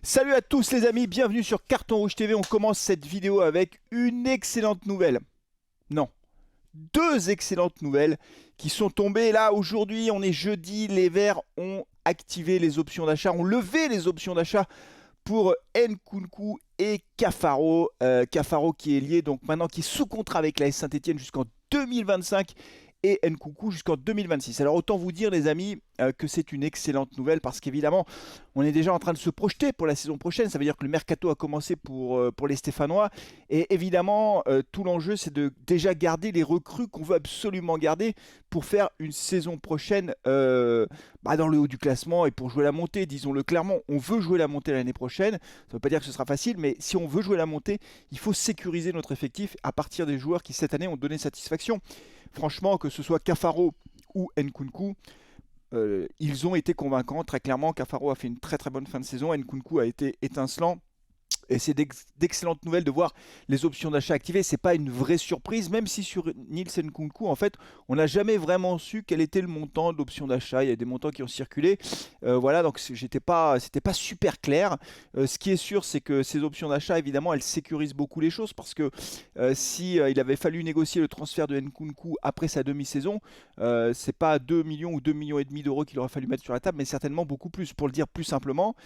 Salut à tous les amis, bienvenue sur Carton Rouge TV. On commence cette vidéo avec une excellente nouvelle. Non, deux excellentes nouvelles qui sont tombées là aujourd'hui. On est jeudi, les Verts ont activé les options d'achat, ont levé les options d'achat pour Nkunku et Cafaro. Cafaro qui est lié donc maintenant, qui est sous contrat avec la Saint-Etienne jusqu'en 2025 et Nkunku jusqu'en 2026. Alors autant vous dire les amis que c'est une excellente nouvelle parce qu'évidemment on est déjà en train de se projeter pour la saison prochaine. Ça veut dire que le mercato a commencé pour les Stéphanois et évidemment tout l'enjeu c'est de déjà garder les recrues qu'on veut absolument garder pour faire une saison prochaine dans le haut du classement et pour jouer la montée. Disons-le clairement, on veut jouer la montée l'année prochaine. Ça ne veut pas dire que ce sera facile, mais si on veut jouer la montée, il faut sécuriser notre effectif à partir des joueurs qui cette année ont donné satisfaction. Franchement, que ce soit Cafaro ou Nkunku, ils ont été convaincants. Très clairement, Cafaro a fait une très très bonne fin de saison. Nkunku a été étincelant. Et c'est d'excellentes nouvelles de voir les options d'achat activées. C'est pas une vraie surprise, même si sur Nielsen Nkunku, en fait, on n'a jamais vraiment su quel était le montant de l'option d'achat. Il y a des montants qui ont circulé. Voilà, donc c'était pas super clair. Ce qui est sûr, c'est que ces options d'achat, évidemment, elles sécurisent beaucoup les choses parce que si il avait fallu négocier le transfert de Nkunku après sa demi-saison, c'est pas 2 millions ou 2 millions et demi d'euros qu'il aurait fallu mettre sur la table, mais certainement beaucoup plus. Pour le dire plus simplement,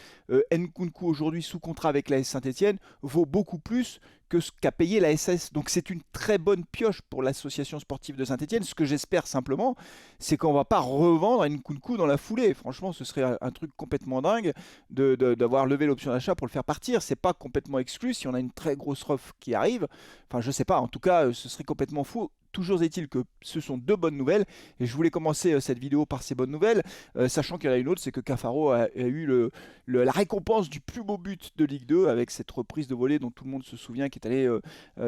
Nkunku aujourd'hui sous contrat avec la Saint-Etienne vaut beaucoup plus que ce qu'a payé la SS. Donc c'est une très bonne pioche pour l'association sportive de Saint-Etienne. Ce que j'espère simplement, c'est qu'on ne va pas revendre Nkunku dans la foulée. Franchement, ce serait un truc complètement dingue d'avoir levé l'option d'achat pour le faire partir. C'est pas complètement exclu si on a une très grosse offre qui arrive. Enfin, je sais pas. En tout cas, ce serait complètement fou. Toujours est-il que ce sont deux bonnes nouvelles et je voulais commencer cette vidéo par ces bonnes nouvelles, sachant qu'il y en a une autre, c'est que Cafaro a eu la récompense du plus beau but de Ligue 2 avec cette reprise de volée dont tout le monde se souvient, qui est allé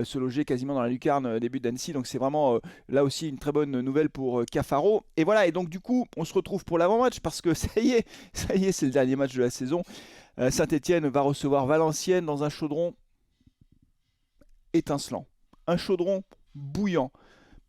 se loger quasiment dans la lucarne début d'Annecy. Donc c'est vraiment là aussi une très bonne nouvelle pour Cafaro. Et voilà, et donc du coup on se retrouve pour l'avant-match parce que ça y est, c'est le dernier match de la saison. Saint-Etienne va recevoir Valenciennes dans un chaudron étincelant, un chaudron bouillant.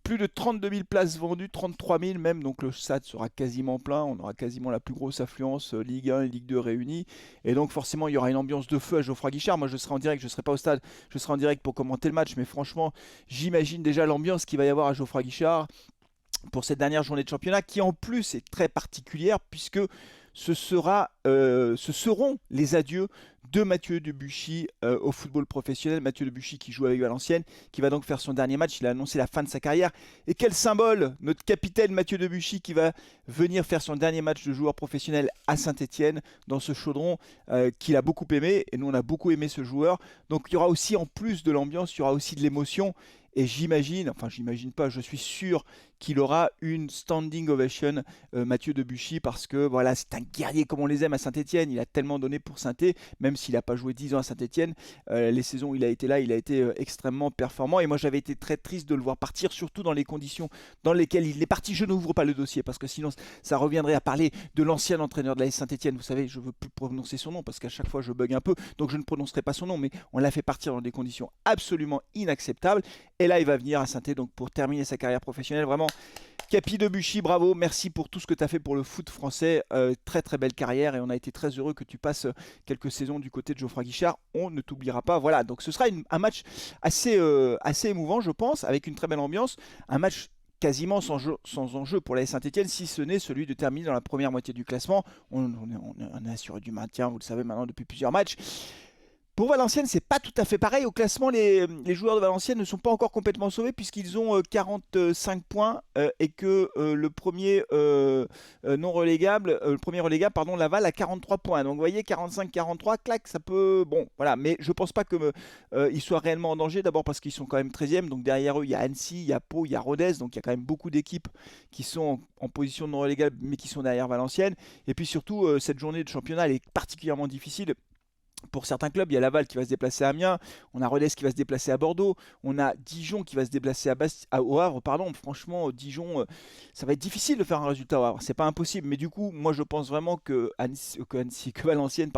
Plus de 32 000 places vendues, 33 000 même, donc le stade sera quasiment plein, on aura quasiment la plus grosse affluence Ligue 1 et Ligue 2 réunies, et donc forcément il y aura une ambiance de feu à Geoffroy Guichard. Moi je serai en direct, je ne serai pas au stade, je serai en direct pour commenter le match, mais franchement j'imagine déjà l'ambiance qu'il va y avoir à Geoffroy Guichard pour cette dernière journée de championnat, qui en plus est très particulière puisque ce seront les adieux de Mathieu Debuchy au football professionnel. Mathieu Debuchy qui joue avec Valenciennes, qui va donc faire son dernier match. Il a annoncé la fin de sa carrière. Et quel symbole, notre capitaine Mathieu Debuchy qui va venir faire son dernier match de joueur professionnel à Saint-Etienne dans ce chaudron qu'il a beaucoup aimé. Et nous on a beaucoup aimé ce joueur. Donc il y aura aussi, en plus de l'ambiance, il y aura aussi de l'émotion. Et j'imagine pas, je suis sûr qu'il aura une standing ovation, Mathieu Debuchy, parce que voilà, c'est un guerrier comme on les aime à Saint-Etienne. Il a tellement donné pour Saint-Etienne, même s'il n'a pas joué 10 ans à Saint-Etienne. Les saisons où il a été là, il a été extrêmement performant. Et moi, j'avais été très triste de le voir partir, surtout dans les conditions dans lesquelles il est parti. Je n'ouvre pas le dossier, parce que sinon, ça reviendrait à parler de l'ancien entraîneur de la Saint-Etienne. Vous savez, je ne veux plus prononcer son nom, parce qu'à chaque fois, je bug un peu, donc je ne prononcerai pas son nom, mais on l'a fait partir dans des conditions absolument inacceptables. Et là, il va venir à Saint-Etienne donc pour terminer sa carrière professionnelle. Vraiment, Capi Debuchy, bravo, merci pour tout ce que tu as fait pour le foot français. Très très belle carrière et on a été très heureux que tu passes quelques saisons du côté de Geoffroy Guichard. On ne t'oubliera pas. Voilà, donc ce sera un match assez émouvant, je pense, avec une très belle ambiance. Un match quasiment sans enjeu pour la Saint-Etienne, si ce n'est celui de terminer dans la première moitié du classement. On est assuré du maintien, vous le savez maintenant depuis plusieurs matchs. Pour Valenciennes, c'est pas tout à fait pareil. Au classement, les joueurs de Valenciennes ne sont pas encore complètement sauvés puisqu'ils ont 45 points et que le premier non relégable, le premier relégable, pardon, Laval a 43 points. Donc vous voyez, 45-43, clac, ça peut... Bon, voilà, mais je pense pas qu'ils soient réellement en danger. D'abord parce qu'ils sont quand même 13e. Donc derrière eux, il y a Annecy, il y a Pau, il y a Rodez. Donc il y a quand même beaucoup d'équipes qui sont en position de non relégable mais qui sont derrière Valenciennes. Et puis surtout, cette journée de championnat, elle est particulièrement difficile. Pour certains clubs, il y a Laval qui va se déplacer à Amiens, on a Rodez qui va se déplacer à Bordeaux, on a Dijon qui va se déplacer au Havre. Pardon. Franchement, Dijon, ça va être difficile de faire un résultat au Havre. C'est pas impossible, mais du coup, moi je pense vraiment que Valenciennes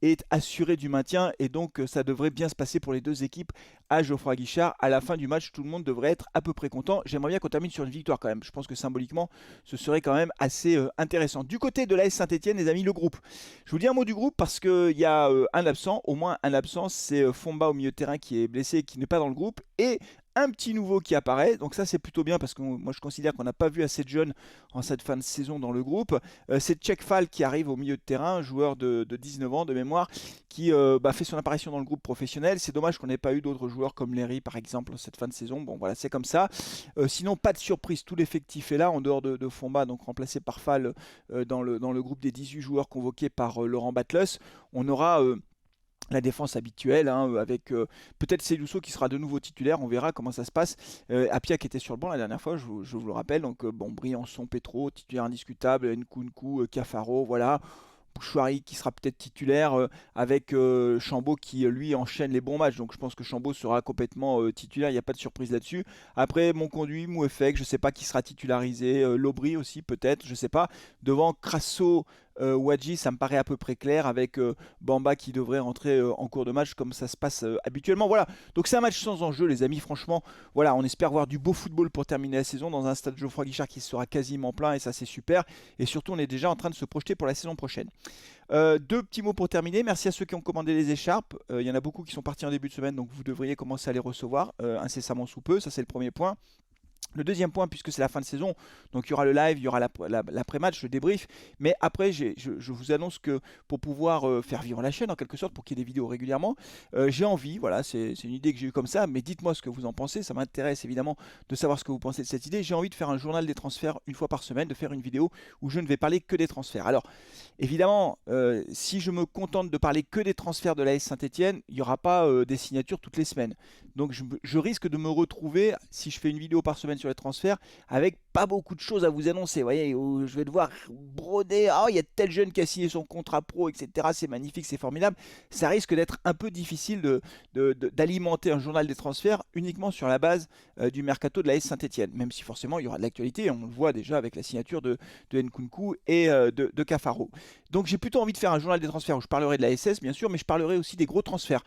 est assurée du maintien et donc ça devrait bien se passer pour les deux équipes à Geoffroy Guichard. À la fin du match, tout le monde devrait être à peu près content. J'aimerais bien qu'on termine sur une victoire quand même. Je pense que symboliquement, ce serait quand même assez intéressant. Du côté de l'AS Saint-Etienne, les amis, le groupe. Je vous dis un mot du groupe parce qu'il y a un absent, au moins un absent, c'est Fomba au milieu de terrain qui est blessé et qui n'est pas dans le groupe. Et un petit nouveau qui apparaît, donc ça c'est plutôt bien parce que moi je considère qu'on n'a pas vu assez de jeunes en cette fin de saison dans le groupe. C'est Tchekfal qui arrive au milieu de terrain, joueur de 19 ans de mémoire, qui fait son apparition dans le groupe professionnel. C'est dommage qu'on n'ait pas eu d'autres joueurs comme Léry par exemple en cette fin de saison. Bon voilà, c'est comme ça. Sinon, pas de surprise, tout l'effectif est là, en dehors de Fomba, donc remplacé par Fall dans le groupe des 18 joueurs convoqués par Laurent Batles. On aura la défense habituelle, hein, avec peut-être Célusso qui sera de nouveau titulaire, on verra comment ça se passe. Apia qui était sur le banc la dernière fois, je vous le rappelle, donc Briançon, Petro, titulaire indiscutable, Nkunku, Cafaro, voilà. Bouchouari qui sera peut-être titulaire, avec Chambaud qui lui enchaîne les bons matchs, donc je pense que Chambaud sera complètement titulaire, il n'y a pas de surprise là-dessus. Après Monconduit, Mouefek, je ne sais pas qui sera titularisé, Lobry aussi peut-être, je ne sais pas. Devant Crasso, Wadji, ça me paraît à peu près clair, avec Bamba qui devrait rentrer en cours de match comme ça se passe habituellement. Voilà, donc c'est un match sans enjeu les amis, franchement, voilà, on espère voir du beau football pour terminer la saison dans un stade Geoffroy Guichard qui sera quasiment plein, et ça c'est super. Et surtout on est déjà en train de se projeter pour la saison prochaine. Deux petits mots pour terminer. Merci à ceux qui ont commandé les écharpes. Il y en a beaucoup qui sont partis en début de semaine, donc vous devriez commencer à les recevoir incessamment sous peu. Ça, c'est le premier point. Le deuxième point, puisque c'est la fin de saison, donc il y aura le live, il y aura l'après-match, le débrief. Mais après, je vous annonce que pour pouvoir faire vivre la chaîne en quelque sorte, pour qu'il y ait des vidéos régulièrement, j'ai envie, voilà, c'est une idée que j'ai eue comme ça, mais dites-moi ce que vous en pensez. Ça m'intéresse évidemment de savoir ce que vous pensez de cette idée. J'ai envie de faire un journal des transferts une fois par semaine, de faire une vidéo où je ne vais parler que des transferts. Alors, évidemment, si je me contente de parler que des transferts de l'AS Saint-Etienne, il n'y aura pas des signatures toutes les semaines. Donc je risque de me retrouver, si je fais une vidéo par semaine sur les transferts, avec pas beaucoup de choses à vous annoncer. Vous voyez, où je vais devoir broder. Ah, il y a tel jeune qui a signé son contrat pro, etc. C'est magnifique, c'est formidable. Ça risque d'être un peu difficile d'alimenter un journal des transferts uniquement sur la base du mercato de la S Saint-Etienne. Même si forcément il y aura de l'actualité, on le voit déjà avec la signature de Nkunku et de Cafaro. Donc j'ai plutôt envie de faire un journal des transferts où je parlerai de la SS bien sûr, mais je parlerai aussi des gros transferts.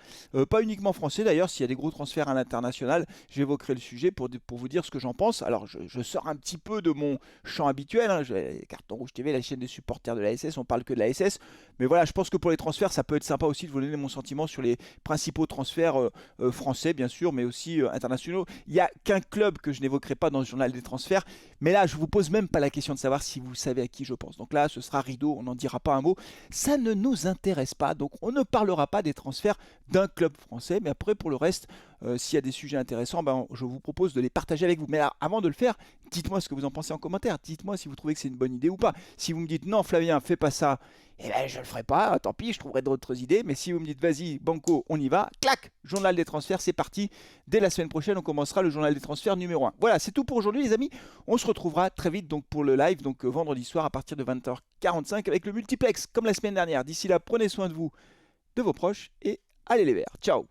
Pas uniquement français d'ailleurs, s'il y a des gros transferts à l'international, j'évoquerai le sujet pour vous dire ce que j'en pense. Alors je sors un petit peu de mon champ habituel, hein. Carton Rouge TV, la chaîne des supporters de la SS, on parle que de la SS. Mais voilà, je pense que pour les transferts, ça peut être sympa aussi de vous donner mon sentiment sur les principaux transferts français bien sûr, mais aussi internationaux. Il n'y a qu'un club que je n'évoquerai pas dans le journal des transferts, mais là je vous pose même pas la question de savoir si vous savez à qui je pense. Donc là ce sera rideau, on n'en dira pas un mot. Ça ne nous intéresse pas, donc on ne parlera pas des transferts d'un club français. Mais après pour le reste, s'il y a des sujets intéressants, je vous propose de les partager avec vous. Mais alors, avant de le faire, dites-moi ce que vous en pensez en commentaire. Dites-moi si vous trouvez que c'est une bonne idée ou pas. Si vous me dites non Flavien, fais pas ça, eh ben je le ferai pas, tant pis, je trouverai d'autres idées. Mais si vous me dites vas-y, banco, on y va, clac, journal des transferts, c'est parti. Dès la semaine prochaine, on commencera le journal des transferts numéro 1. Voilà, c'est tout pour aujourd'hui les amis. On se retrouvera très vite donc pour le live, donc vendredi soir à partir de 20h45 avec le multiplex comme la semaine dernière. D'ici là, prenez soin de vous, de vos proches et allez les verts. Ciao.